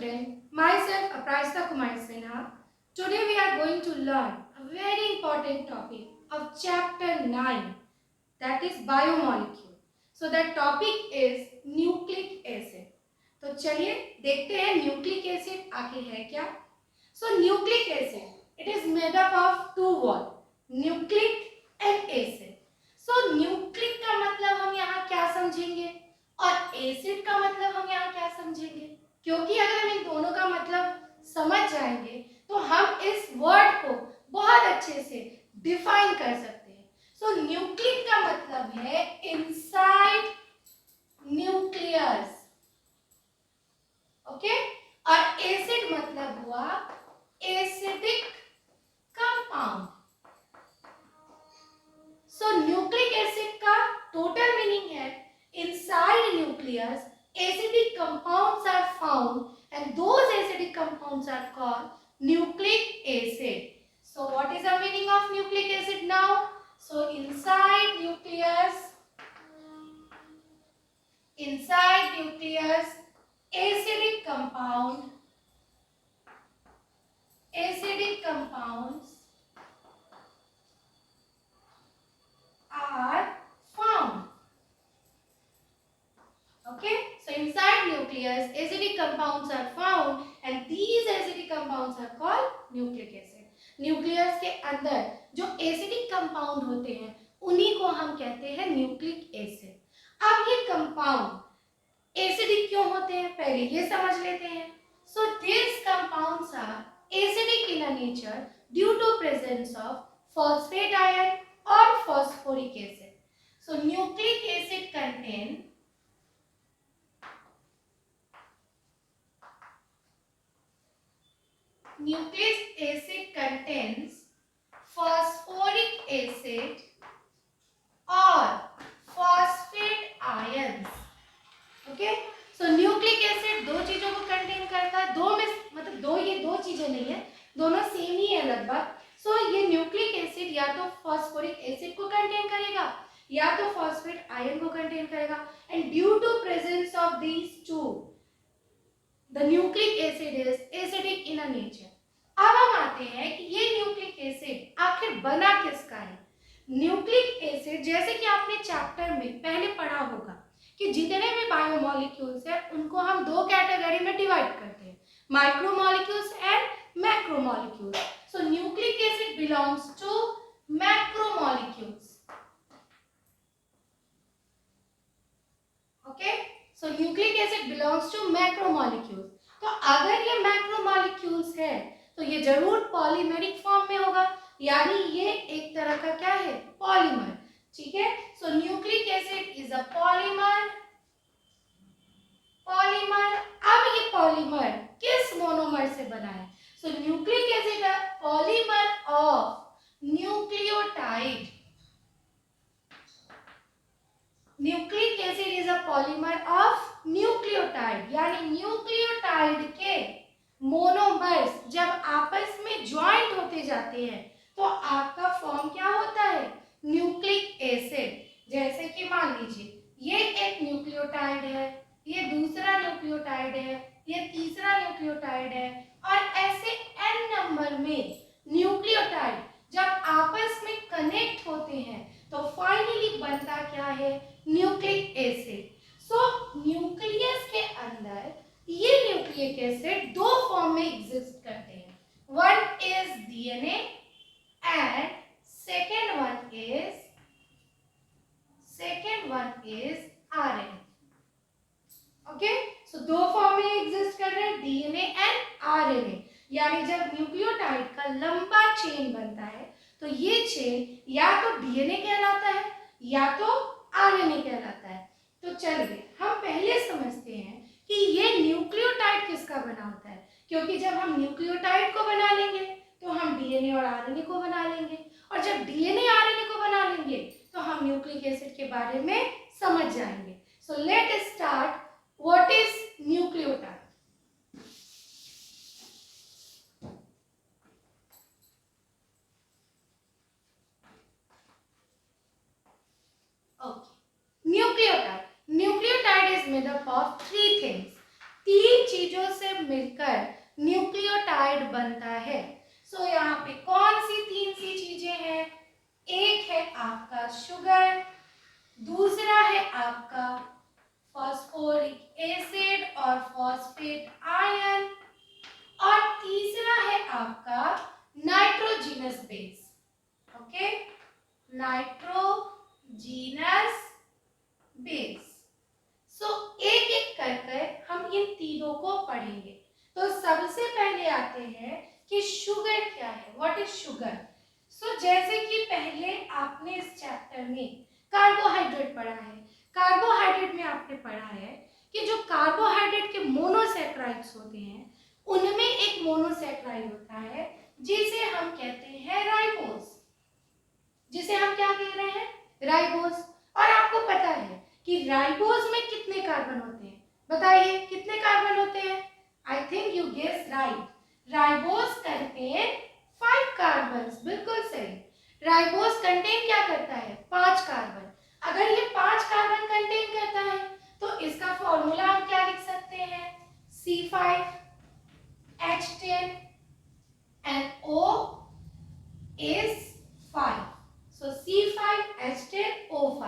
student, myself Aprajita Kumar Sinha. Today we are going to learn a very important topic of chapter 9, that is biomolecule. So that topic is nucleic acid. तो चलिए देखते हैं nucleic acid आखिर है क्या. So nucleic acid, it is made up of two words, nucleic and acid. So nucleic का मतलब हम यहाँ क्या समझेंगे और एसिड का मतलब हम यहाँ क्या समझेंगे, क्योंकि अगर हम इन दोनों का मतलब समझ जाएंगे तो हम इस वर्ड को बहुत अच्छे से डिफाइन कर सकते हैं. सो न्यूक्लिक का मतलब है इनसाइड न्यूक्लियस, ओके, और एसिड मतलब हुआ एसिडिक कंपाउंड. सो न्यूक्लिक एसिड का टोटल मीनिंग है inside nucleus acidic compounds are found and those acidic compounds are called nucleic acid. So what is the meaning of nucleic acid now? So inside nucleus acidic compounds are found. Okay, so inside nucleus acidic compounds are found and these acidic compounds are called nucleic acid. Nucleus के अंदर जो acidic compound होते हैं उन्हीं को हम कहते हैं न्यूक्लिक एसिड. अब ये कंपाउंड एसिडिक क्यों होते हैं पहले ये समझ लेते हैं. So this compounds are acidic in nature due to presence of phosphate ion और phosphoric acid. So nucleic acid contain nucleic acid contains phosphoric acid or phosphate ions. Okay, so nucleic acid दो चीजों को contain करता है. दो में मतलब ये दो चीजें नहीं है, दोनों सेम ही है लगभग. सो ये न्यूक्लिक एसिड या तो फॉस्फोरिक एसिड को कंटेन करेगा या तो फॉस्फेट आयन को कंटेन करेगा. And due to presence of these two the nucleic acid is acidic in nature. अब हम आते हैं कि ये न्यूक्लिक एसिड आखिर बना किसका है. न्यूक्लिक एसिड जैसे कि आपने चैप्टर में पहले पढ़ा होगा कि जितने भी बायोमोलिक्यूल्स हैं उनको हम दो कैटेगरी में डिवाइड करते हैं, micromolecules and macromolecules. So nucleic acid belongs to macromolecules. Okay, so nucleic acid belongs to macromolecules. तो अगर ये मैक्रोमोलिक्यूल्स है तो ये जरूर पॉलीमेरिक फॉर्म में होगा, यानी ये एक तरह का क्या है, पॉलीमर. ठीक है, so nucleic acid is a polymer. अब ये पॉलीमर किस मोनोमर से बना है. So nucleic acid a polymer of nucleotide. Nucleic acid is a polymer of nucleotide, यानी न्यूक्लियोटाइड के मोनोमर्स जब आपस में ज्वाइंट होते जाते हैं तो आपका फॉर्म क्या होता है, न्यूक्लिक एसिड. जैसे कि मान लीजिए ये एक न्यूक्लियोटाइड है, ये दूसरा न्यूक्लियोटाइड है, ये तीसरा न्यूक्लियोटाइड है, और ऐसे n नंबर में न्यूक्लियोटाइड जब आपस में कनेक्ट होते हैं तो फाइनली बनता क्या है, न्यूक्लिक एसिड. सो न्यूक्लियस के अंदर ये न्यूक्लिक एसिड दो फॉर्म में एग्जिस्ट करते हैं. One is DNA and second one is RNA. Okay, so दो फॉर्म में एग्जिस्ट कर रहे हैं, डीएनए एंड आरएनए. यानी जब न्यूक्लियोटाइड का लंबा चेन बनता है तो ये चेन या तो डीएनए कहलाता है या तो आरएनए कहलाता है. तो चलिए हम पहले समझते हैं कि ये न्यूक्लियोटाइड किसका बना होता है, क्योंकि जब हम न्यूक्लियोटाइड को बना लेंगे तो हम डीएनए और आरएनए को बना लेंगे, और जब डीएनए आरएनए को बना लेंगे तो हम न्यूक्लिक एसिड के बारे में समझ जाएंगे. So let us start. What is nucleotide? Nucleotide is made up of three things. तीन चीजों से मिलकर बनता है। सो यहाँ पे कौन सी 3 सी चीजें हैं? एक है आपका शुगर, दूसरा है आपका फॉस्फोरिक एसिड और फॉस्फेट आयन, और तीसरा है आपका nitrogenous base. Okay, nitrogenous base. So एक एक कर हम इन तीनों को पढ़ेंगे। तो सबसे पहले आते हैं कि शुगर क्या है, व्हाट इज शुगर। सो जैसे कि पहले आपने इस चैप्टर में कार्बोहाइड्रेट पढ़ा है, कार्बोहाइड्रेट में आपने पढ़ा है कि जो कार्बोहाइड्रेट के मोनोसैकेराइड्स होते हैं उनमें एक मोनोसैकेराइड होता है जिसे हम कहते हैं राइबोज, जिसे हम क्या कह रहे हैं? राइबोज। और आपको पता है कि राइबोज में कितने कार्बन होते हैं? बताइए कितने कार्बन होते हैं? I think you guess right, ribose contain 5 carbon. बिल्कुल सही, राइबोज कंटेन क्या करता है? 5 कार्बन। अगर ये 5 कार्बन कंटेन करता है तो इसका फॉर्मूला हम क्या लिख सकते हैं? C5H10 and O is 5. So C5H10O5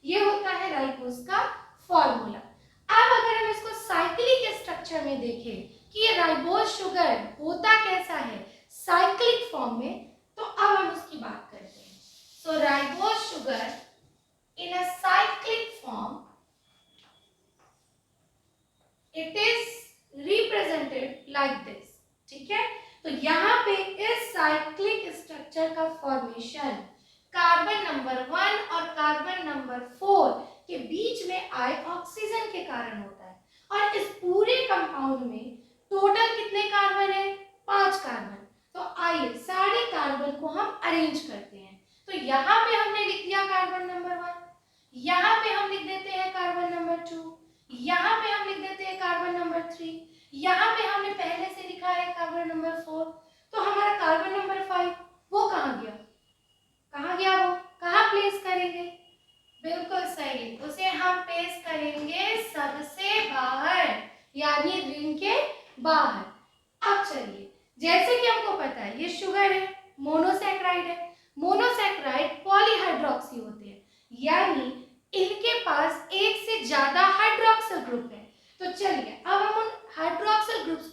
ये होता है राइबोज का फॉर्मूला। अब अगर हम इसको साइक्लिक स्ट्रक्चर में देखें कि ये राइबोज शुगर होता कैसा है साइक्लिक फॉर्म में, तो अब हम उसकी बात करते हैं। So ribose sugar in a cyclic form it is represented like this. ठीक है, तो यहाँ पे इस साइक्लिक स्ट्रक्चर का फॉर्मेशन कार्बन नंबर 1 और कार्बन नंबर 4 के बीच में आए ऑक्सीजन के कारण होता है। और इस पूरे कंपाउंड में टोटल कितने कार्बन है? 5 कार्बन। तो आइए सारे कार्बन को हम अरेंज करते हैं। तो यहाँ पे हमने लिख दिया कार्बन नंबर 1, यहाँ पे हम लिख देते हैं कार्बन नंबर 2, यहाँ पे हम लिख देते हैं कार्बन नंबर 3, यहाँ पे हमने पहले से लिखा है कार्बन नंबर 4। तो हमारा कार्बन नंबर 5 वो कहाँ गया? कहाँ गया? वो कहाँ प्लेस करेंगे? बिल्कुल सही, उसे हम प्लेस करेंगे सबसे बाहर, यानी रिंग के बाहर। अब चलिए, जैसे कि हमको पता है ये शुगर है, मोनोसैकेराइड है, मोनोसैकेराइड पॉलीहाइड्रोक्सी होते हैं, यानी इनके पास एक से ज्यादा हाइड्रोक्सिल ग्रुप है। तो चलिए अब हम उन हाइड्रोक्सिल ग्रुप्स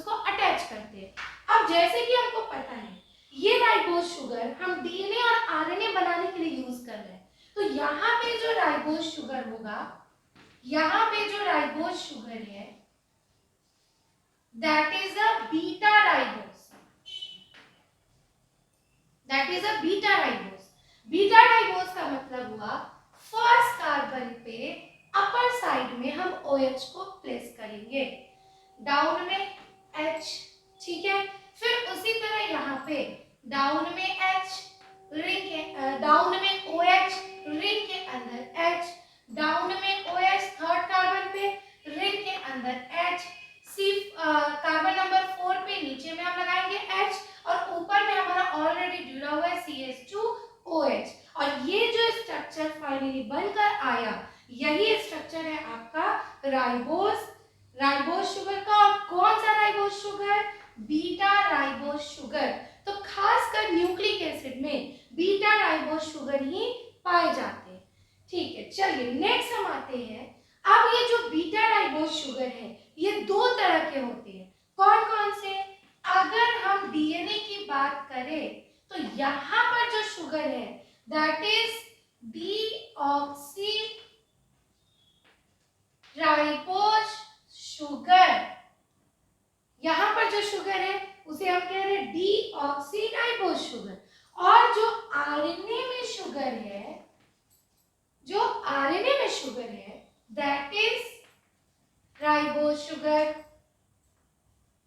को अटैच करते हैं। अब जैसे कि हमको पता है ये राइबोज शुगर हम डीएनए और आरएनए बनाने के लिए यूज कर रहे हैं। तो यहाँ पे जो राइबोज शुगर होगा, यहाँ पे जो राइबोज शुगर है that is a beta ribose, that is a beta ribose. Beta ribose का मतलब हुआ फर्स्ट कार्बन पे अपर साइड में हम OH को प्लेस करेंगे, डाउन में H। ठीक है, फिर उसी तरह यहाँ पे डाउन में H, रिंग के डाउन में OH, रिंग के अंदर H, डाउन में OH थर्ड कार्बन पे, रिंग के अंदर H, कार्बन नंबर 4 पे नीचे में हम लगाएंगे H, और ऊपर में हमारा ऑलरेडी जुड़ा हुआ है CH2OH। और ये जो स्ट्रक्चर फाइनली बनकर आया यही स्ट्रक्चर है आपका राइबोज शुगर का। और कौन सा ribose sugar? Beta ribose sugar. तो खासकर न्यूक्लिक एसिड में बीटा राइबोज शुगर ही पाए जाते हैं। ठीक है, चलिए नेक्स्ट हम आते हैं। अब ये जो बीटा राइबोज शुगर है ये 2 तरह के होते हैं। कौन कौन से? अगर हम डीएनए की बात करें तो यहाँ पर जो शुगर है that is deoxy ribose sugar. यहाँ पर जो शुगर है उसे हम कह रहे हैं डीऑक्सी राइबोज शुगर। और जो आरएनए में शुगर है, जो आरएनए में शुगर है दैट इज राइबोज शुगर।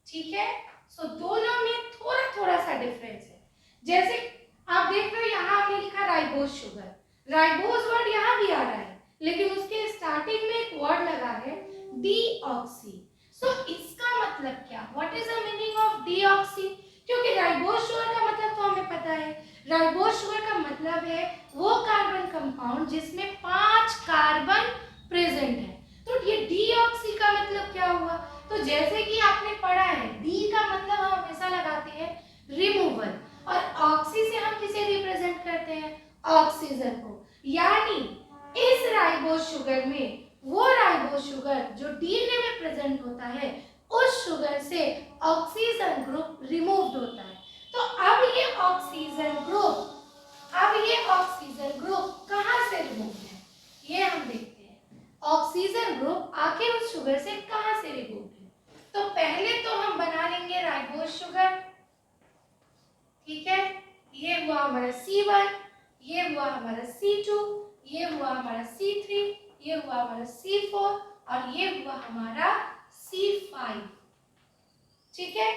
ठीक है, सो दोनों में थोड़ा थोड़ा सा डिफरेंस है। जैसे आप देख रहे हो यहाँ हमने लिखा राइबोज शुगर, राइबोज वर्ड यहाँ भी आ रहा है लेकिन उसके स्टार्टिंग में एक वर्ड लगा है डीऑक्सी। सो इसका मतलब क्या? What is the meaning of deoxy? क्योंकि राइबोज शुगर का मतलब तो हमें पता है, राइबोज शुगर का मतलब है वो कार्बन कंपाउंड जिसमें 5 कार्बन प्रेजेंट है। तो ये डीऑक्सी का मतलब क्या हुआ? तो जैसे कि आपने पढ़ा को, यानी इस राइबोज शुगर में वो राइबोज शुगर जो डीएनए में प्रेजेंट होता है उस शुगर से ऑक्सीजन ग्रुप रिमूव्ड होता है। तो अब ये ऑक्सीजन ग्रुप कहाँ से रिमूव है ये हम देखते हैं। ऑक्सीजन ग्रुप आखिर उस शुगर से कहाँ से रिमूव है। तो पहले तो हम बना लेंगे राइबोज शुगर, ठीक है। ये हुआ हमारा C1, ये हुआ हमारा C2, ये हुआ हमारा C3, ये हुआ हमारा C4 और ये हुआ हमारा C5, ठीक है।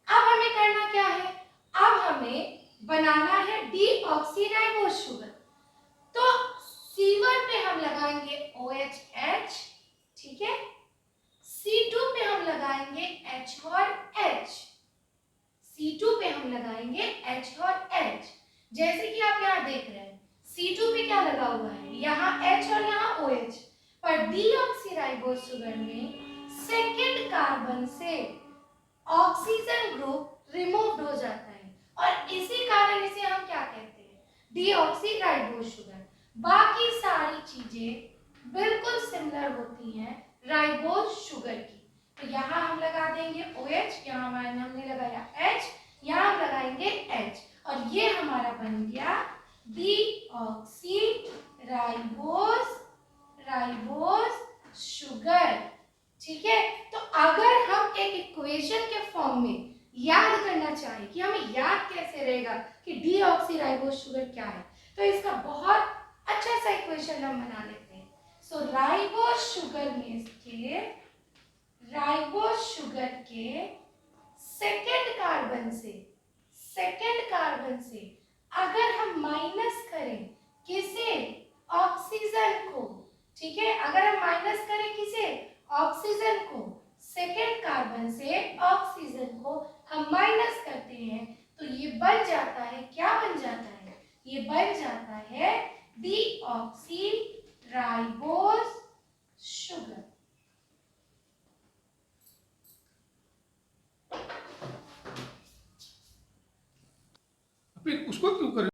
अब हमें करना क्या है, अब हमें बनाना है डीऑक्सीराइबोज शुगर। तो C1 पे हम लगाएंगे OH, ठीक है। C2 पे हम लगाएंगे H और H, C2 पे हम लगाएंगे H और H। जैसे कि आप यहाँ देख रहे हैं C2 पे क्या लगा हुआ है, यहाँ H और यहाँ OH, पर डीऑक्सीराइबोज शुगर में सेकेंड कार्बन से ऑक्सीजन ग्रुप रिमूव्ड हो जाता है और इसी कारण इसे हम क्या कहते हैं, डीऑक्सीराइबोज शुगर। बाकी सारी चीजें बिल्कुल सिमिलर होती हैं राइबोज शुगर की। तो यहाँ हम लगा देंगे OH, यहाँ हमने लगाया H, यहाँ हम लगाएंगे H और ये हमारा बन गया डीऑक्सीराइबोज शुगर, ठीक है। तो अगर हम एक इक्वेशन के फॉर्म में याद करना चाहें कि हमें याद कैसे रहेगा कि डीऑक्सीराइबोज शुगर क्या है, तो इसका बहुत अच्छा सा इक्वेशन हम बना लेते हैं। सो राइबोज शुगर के सेकेंड कार्बन से अगर हम माइनस करें किसे, ऑक्सीजन को, ठीक है। अगर हम माइनस करें किसे, ऑक्सीजन को, सेकेंड कार्बन से ऑक्सीजन को हम माइनस करते हैं तो ये बन जाता है, क्या बन जाता है, ये बन जाता है डीऑक्सीराइबोज शुगर। फिर उसको क्यों कर